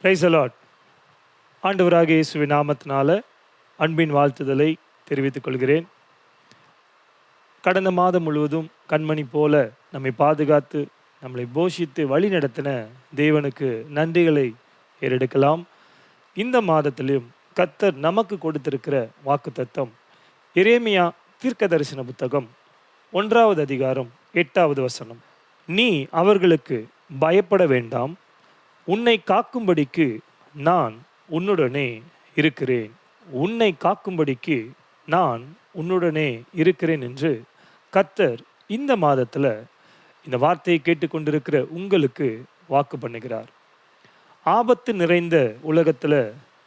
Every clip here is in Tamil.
Praise the Lord. ஆண்டவராகிய இயேசுவின் நாமத்தினால அன்பின் வாழ்த்துதலை தெரிவித்துக் கொள்கிறேன். கடந்த மாதம் முழுவதும் கண்மணி போல நம்மை பாதுகாத்து நம்மளை போஷித்து வழி நடத்தின தேவனுக்கு நன்றிகளை ஏறெடுக்கலாம். இந்த மாதத்திலும் கர்த்தர் நமக்கு கொடுத்திருக்கிற வாக்குத்தத்தம் எரேமியா தீர்க்கதரிசன புத்தகம் 1வது அதிகாரம் 8வது வசனம். நீ அவர்களுக்கு பயப்பட வேண்டாம், உன்னை காக்கும்படிக்கு நான் உன்னுடனே இருக்கிறேன். உன்னை காக்கும்படிக்கு நான் உன்னுடனே இருக்கிறேன் என்று கர்த்தர் இந்த மாதத்தில் இந்த வார்த்தையை கேட்டுக்கொண்டிருக்கிற உங்களுக்கு வாக்கு பண்ணுகிறார். ஆபத்து நிறைந்த உலகத்தில்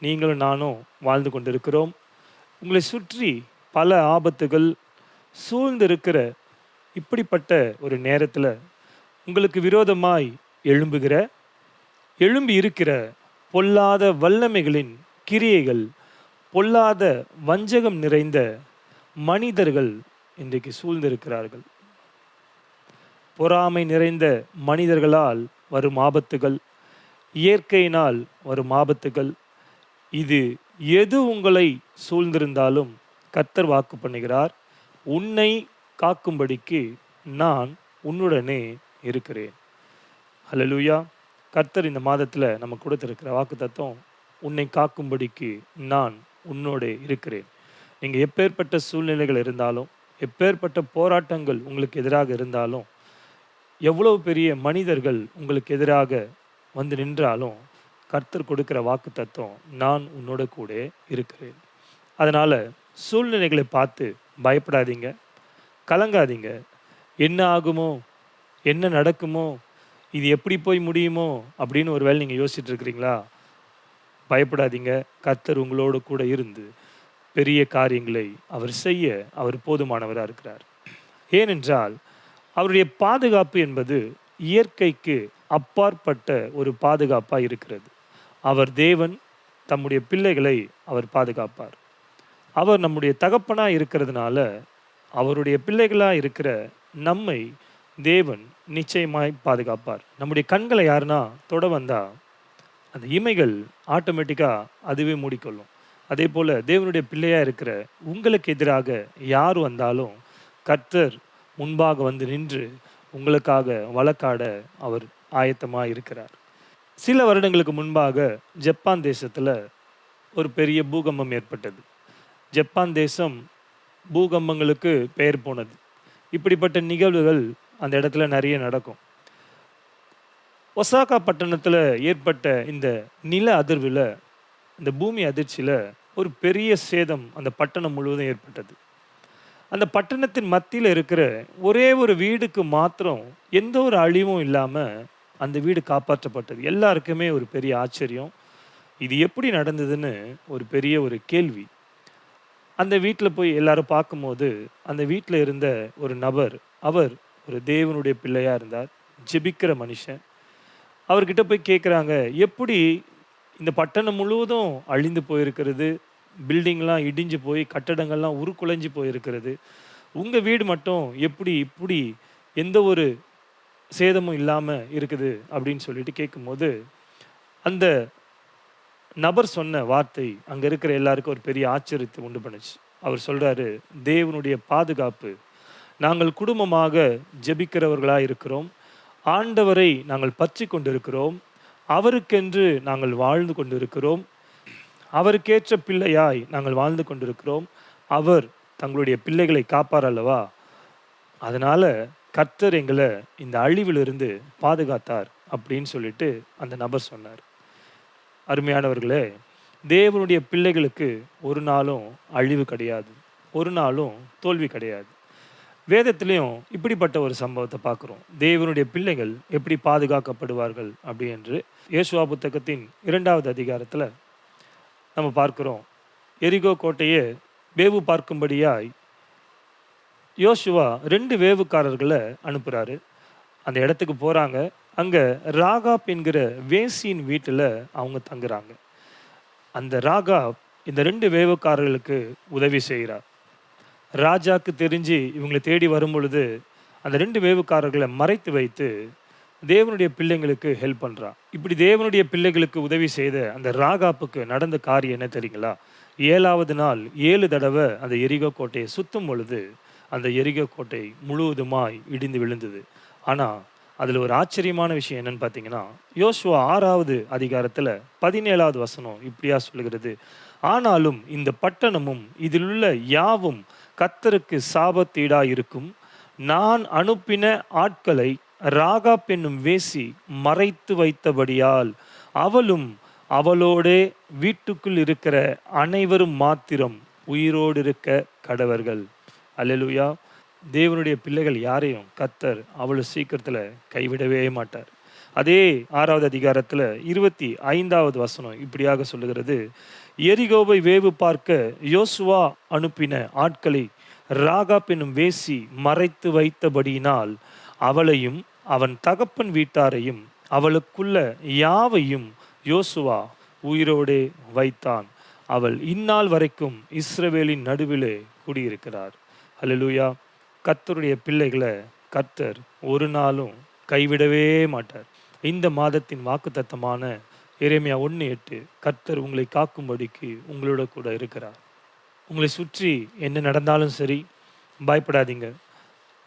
நீங்களும் நானும் வாழ்ந்து கொண்டிருக்கிறோம். உங்களை சுற்றி பல ஆபத்துகள் சூழ்ந்திருக்கிற இப்படிப்பட்ட ஒரு நேரத்தில் உங்களுக்கு விரோதமாய் எழும்பி இருக்கிற பொல்லாத வல்லமைகளின் கிரியைகள், பொல்லாத வஞ்சகம் நிறைந்த மனிதர்கள் இன்றைக்கு சூழ்ந்திருக்கிறார்கள். பொறாமை நிறைந்த மனிதர்களால் வரும் ஆபத்துகள், இயற்கையினால் வரும் ஆபத்துகள், இது எது உங்களை சூழ்ந்திருந்தாலும் கர்த்தர் வாக்கு பண்ணுகிறார், உன்னை காக்கும்படிக்கு நான் உன்னுடனே இருக்கிறேன். ஹல்லேலூயா. கர்த்தர் இந்த மாதத்தில் நமக்கு கொடுத்திருக்கிற வாக்குத்தத்தம், உன்னை காக்கும்படிக்கு நான் உன்னோடே இருக்கிறேன். நீங்கள் எப்பேற்பட்ட சூழ்நிலைகள் இருந்தாலும், எப்பேற்பட்ட போராட்டங்கள் உங்களுக்கு எதிராக இருந்தாலும், எவ்வளவு பெரிய மனிதர்கள் உங்களுக்கு எதிராக வந்து நின்றாலும் கர்த்தர் கொடுக்கிற வாக்குத்தத்தம், நான் உன்னோட கூட இருக்கிறேன். அதனால் சூழ்நிலைகளை பார்த்து பயப்படாதீங்க, கலங்காதீங்க. என்ன ஆகுமோ, என்ன நடக்குமோ, இது எப்படி போய் முடியுமோ அப்படின்னு ஒரு வேளை நீங்கள் யோசிச்சுட்டு இருக்கிறீங்களா? பயப்படாதீங்க. கர்த்தர் உங்களோடு கூட இருந்து பெரிய காரியங்களை அவர் செய்ய அவர் போதுமானவராக இருக்கிறார். ஏனென்றால் அவருடைய பாதுகாப்பு என்பது இயற்கைக்கு அப்பாற்பட்ட ஒரு பாதுகாப்பாக இருக்கிறது. அவர் தேவன், தம்முடைய பிள்ளைகளை அவர் பாதுகாப்பார். அவர் நம்முடைய தகப்பனாக இருக்கிறதுனால அவருடைய பிள்ளைகளாக இருக்கிற நம்மை தேவன் நிச்சயமாய் பாதுகாப்பார். நம்முடைய கண்களை யாருன்னா தொட வந்தால் அந்த இமைகள் ஆட்டோமேட்டிக்காக அதுவே மூடிக்கொள்ளும். அதே போல் தேவனுடைய பிள்ளையாக இருக்கிற உங்களுக்கு எதிராக யார் வந்தாலும் கர்த்தர் முன்பாக வந்து நின்று உங்களுக்காக வழக்காட அவர் ஆயத்தமாக இருக்கிறார். சில வருடங்களுக்கு முன்பாக ஜப்பான் தேசத்தில் ஒரு பெரிய பூகம்பம் ஏற்பட்டது. ஜப்பான் தேசம் பூகம்பங்களுக்கு பெயர் போனது. இப்படிப்பட்ட நிகழ்வுகள் அந்த இடத்துல நிறைய நடக்கும். ஒசாகா பட்டணத்தில் ஏற்பட்ட இந்த நில அதிர்வில், இந்த பூமி அதிர்ச்சியில் ஒரு பெரிய சேதம் அந்த பட்டணம் முழுவதும் ஏற்பட்டது. அந்த பட்டணத்தின் மத்தியில் இருக்கிற ஒரே ஒரு வீடுக்கு மாத்திரம் எந்த ஒரு அழிவும் இல்லாமல் அந்த வீடு காப்பாற்றப்பட்டது. எல்லாருக்குமே ஒரு பெரிய ஆச்சரியம். இது எப்படி நடந்ததுன்னு ஒரு பெரிய ஒரு கேள்வி. அந்த வீட்டில் போய் எல்லாரும் பார்க்கும்போது அந்த வீட்டில் இருந்த ஒரு நபர், அவர் ஒரு தேவனுடைய பிள்ளையாக இருந்தார், ஜெபிக்கிற மனுஷன். அவர்கிட்ட போய் கேட்குறாங்க, எப்படி இந்த பட்டணம் முழுவதும் அழிந்து போயிருக்கிறது, பில்டிங்லாம் இடிஞ்சு போய் கட்டடங்கள்லாம் உருக்குலைஞ்சு போயிருக்கிறது, உங்கள் வீடு மட்டும் எப்படி இப்படி எந்த ஒரு சேதமும் இல்லாமல் இருக்குது அப்படின்னு சொல்லிட்டு கேட்கும்போது, அந்த நபர் சொன்ன வார்த்தை அங்கே இருக்கிற எல்லாருக்கும் ஒரு பெரிய ஆச்சரியத்தை உண்டு பண்ணுச்சு. அவர் சொல்கிறாரு, தேவனுடைய பாதுகாப்பு, நாங்கள் குடும்பமாக ஜெபிக்கிறவர்களாக இருக்கிறோம், ஆண்டவரை நாங்கள் பற்றி கொண்டிருக்கிறோம், அவருக்கென்று நாங்கள் வாழ்ந்து கொண்டிருக்கிறோம், அவருக்கேற்ற பிள்ளையாய் நாங்கள் வாழ்ந்து கொண்டிருக்கிறோம், அவர் தங்களுடைய பிள்ளைகளை காப்பார் அல்லவா, அதனால் கர்த்தர் எங்களை இந்த அழிவிலிருந்து பாதுகாத்தார் அப்படின்னு சொல்லிட்டு அந்த நபர் சொன்னார். அருமையானவர்களே, தேவனுடைய பிள்ளைகளுக்கு ஒரு நாளும் அழிவு கிடையாது, ஒரு நாளும் தோல்வி கிடையாது. வேதத்திலையும் இப்படிப்பட்ட ஒரு சம்பவத்தை பார்க்குறோம். தேவனுடைய பிள்ளைகள் எப்படி பாதுகாக்கப்படுவார்கள் அப்படி என்று யோசுவா புத்தகத்தின் 2வது அதிகாரத்தில் நம்ம பார்க்குறோம். எரிகோ கோட்டையை வேவு பார்க்கும்படியாய் யோசுவா 2 வேவுக்காரர்களை அனுப்புகிறாரு. அந்த இடத்துக்கு போகிறாங்க. அங்கே ராகாப் என்கிற வேசியின் வீட்டில் அவங்க தங்குறாங்க. அந்த ராகாப் இந்த 2 வேவுக்காரர்களுக்கு உதவி செய்கிறார். ராஜாக்கு தெரிஞ்சு இவங்களை தேடி வரும் பொழுது அந்த 2 வேவுக்காரர்களை மறைத்து வைத்து தேவனுடைய பிள்ளைங்களுக்கு ஹெல்ப் பண்றா. இப்படி தேவனுடைய பிள்ளைகளுக்கு உதவி செய்த அந்த ராகாப்புக்கு நடந்த காரியம் என்ன தெரியுங்களா? 7வது நாள் 7 தடவ அந்த எரிகோ கோட்டைய சுத்தும் பொழுது, அந்த எரிகோ கோட்டை முழுவதுமாய் இடிந்து விழுந்தது. ஆனா, அதுல ஒரு ஆச்சரியமான விஷயம் என்னன்னு பார்த்தீங்கன்னா, யோசுவா 6வது அதிகாரத்துல 17வது வசனம் இப்படியா சொல்லுகிறது. ஆனாலும் இந்த பட்டணமும் இதிலுள்ள யாவும் கர்த்தருக்கு சாபத்தீடாயிருக்கும். நான் அனுப்பின ஆட்களை ராகாப் என்னும் வேசி மறைத்து வைத்தபடியால் அவளும் அவளோடே வீட்டுக்குள் இருக்கிற அனைவரும் மாத்திரம் உயிரோடு இருக்க கடவர்கள். அல்லேலூயா! தேவனுடைய பிள்ளைகள் யாரையும் கர்த்தர் அவ்வளவு சீக்கிரத்துல கைவிடவே மாட்டார். அதே 6வது அதிகாரத்துல 25வது வசனம் இப்படியாக சொல்லுகிறது. எரிகோவை வேவு பார்க்க யோசுவா அனுப்பின ஆட்களை ராகாப் என்னும் வேசி மறைத்து வைத்தபடியினால் அவளையும் அவன் தகப்பன் வீட்டாரையும் அவளுக்குள்ள யாவையும் யோசுவா உயிரோடே வைத்தான். அவள் இந்நாள் வரைக்கும் இஸ்ரவேலின் நடுவிலே குடியிருக்கிறார். அல்லேலூயா! கர்த்தருடைய பிள்ளைகளை கர்த்தர் ஒரு நாளும் கைவிடவே மாட்டார். இந்த மாதத்தின் வாக்குத்தத்தமான எரேமியா 1:8 கர்த்தர் உங்களை காக்கும்படிக்கு உங்களோட கூட இருக்கிறார். உங்களை சுற்றி என்ன நடந்தாலும் சரி, பயப்படாதீங்க.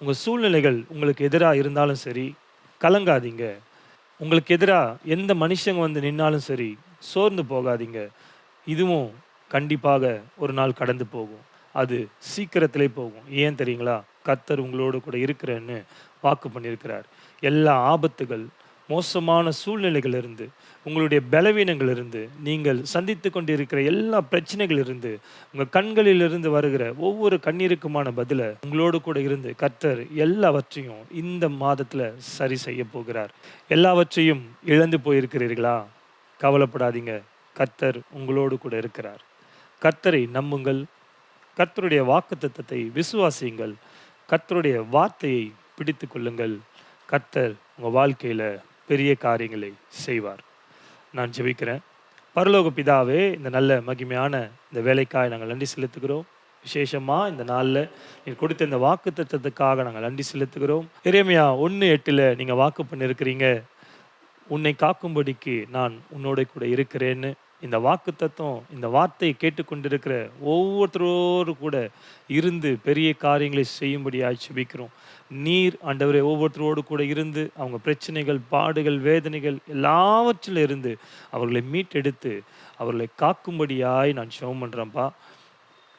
உங்க சூழ்நிலைகள் உங்களுக்கு எதிரா இருந்தாலும் சரி, கலங்காதீங்க. உங்களுக்கு எதிரா எந்த மனுஷங்க வந்து நின்னாலும் சரி, சோர்ந்து போகாதீங்க. இதுவும் கண்டிப்பாக ஒரு நாள் கடந்து போகும். அது சீக்கிரத்திலே போகும். ஏன் தெரியுங்களா? கர்த்தர் உங்களோடு கூட இருக்கிறேன்னு வாக்கு பண்ணியிருக்கிறார். எல்லா ஆபத்துகள், மோசமான சூழ்நிலைகளிலிருந்து, உங்களுடைய பலவீனங்களிலிருந்து, நீங்கள் சந்தித்துக் கொண்டிருக்கிற எல்லா பிரச்சனைகளிலிருந்து, உங்க கண்களிலிருந்து வருகிற ஒவ்வொரு கண்ணீருக்குமான பதில உங்களோடு கூட இருந்து கர்த்தர் எல்லாவற்றையும் இந்த மாதத்துல சரி செய்ய போகிறார். எல்லாவற்றையும் இழந்து போயிருக்கிறீர்களா? கவலைப்படாதீங்க. கர்த்தர் உங்களோடு கூட இருக்கிறார். கர்த்தரை நம்புங்கள். கர்த்தருடைய வாக்குத்தத்தத்தை விசுவாசியுங்கள். கர்த்தருடைய வார்த்தையை பிடித்துக் கொள்ளுங்கள். கர்த்தர் உங்க வாழ்க்கையில பெரிய காரியங்களை செய்வார். நான் ஜெபிக்கிறேன். பரலோக பிதாவே, இந்த நல்ல மகிமையான இந்த வேலைக்காய் நாங்கள் நன்றி செலுத்துகிறோம். விசேஷமா இந்த நாள்ல நீர் கொடுத்த இந்த வாக்குத்தத்தத்துக்காக நாங்கள் நன்றி செலுத்துகிறோம். எரேமியா 1:8 நீங்க வாக்கு பண்ணியிருக்கிறீங்க. உன்னை காக்கும்படிக்கு நான் உன்னோட கூட இருக்கிறேன்னு. இந்த வாக்குத்தத்தம், இந்த வார்த்தையை கேட்டுக்கொண்டிருக்கிற ஒவ்வொருத்தரோடு கூட இருந்து பெரிய காரியங்களை செய்யும்படியாய் ஜெபிக்கிறோம். நீர் ஆண்டவரே ஒவ்வொருத்தரோடு கூட இருந்து அவங்க பிரச்சனைகள், பாடுகள், வேதனைகள் எல்லாவற்றிலும் இருந்து அவர்களை மீட்டெடுத்து அவர்களை காக்கும்படியாய் நான் ஜெபம் பண்றேன்ப்பா.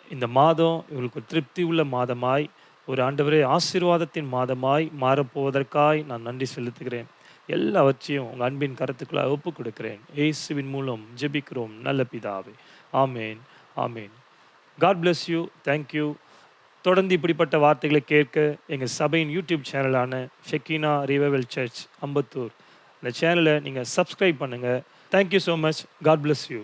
இந்த மாதம் இவங்களுக்கு திருப்தி உள்ள மாதமாய், ஒரு ஆண்டவரே ஆசீர்வாதத்தின் மாதமாய் மாறப்போவதற்காய் நான் நன்றி செலுத்துகிறேன். எல்லாவற்றையும் உங்க அன்பின் கரத்துக்குள்ளாய் ஒப்புக் கொடுக்கிறேன். இயேசுவின் மூலம் ஜெபிக்கிறோம் நல்ல பிதாவே. Amen, amen. God bless you. Thank you. தொடர்ந்து இப்படிப்பட்ட வார்த்தைகளை கேட்க எங்க சபையின் யூடியூப் சேனலான ஷெக்கீனா ரிவைவல் சர்ச் அம்பத்தூர் இந்த சேனலை நீங்க சப்ஸ்கிரைப் பண்ணுங்க. Thank you so much. God bless you.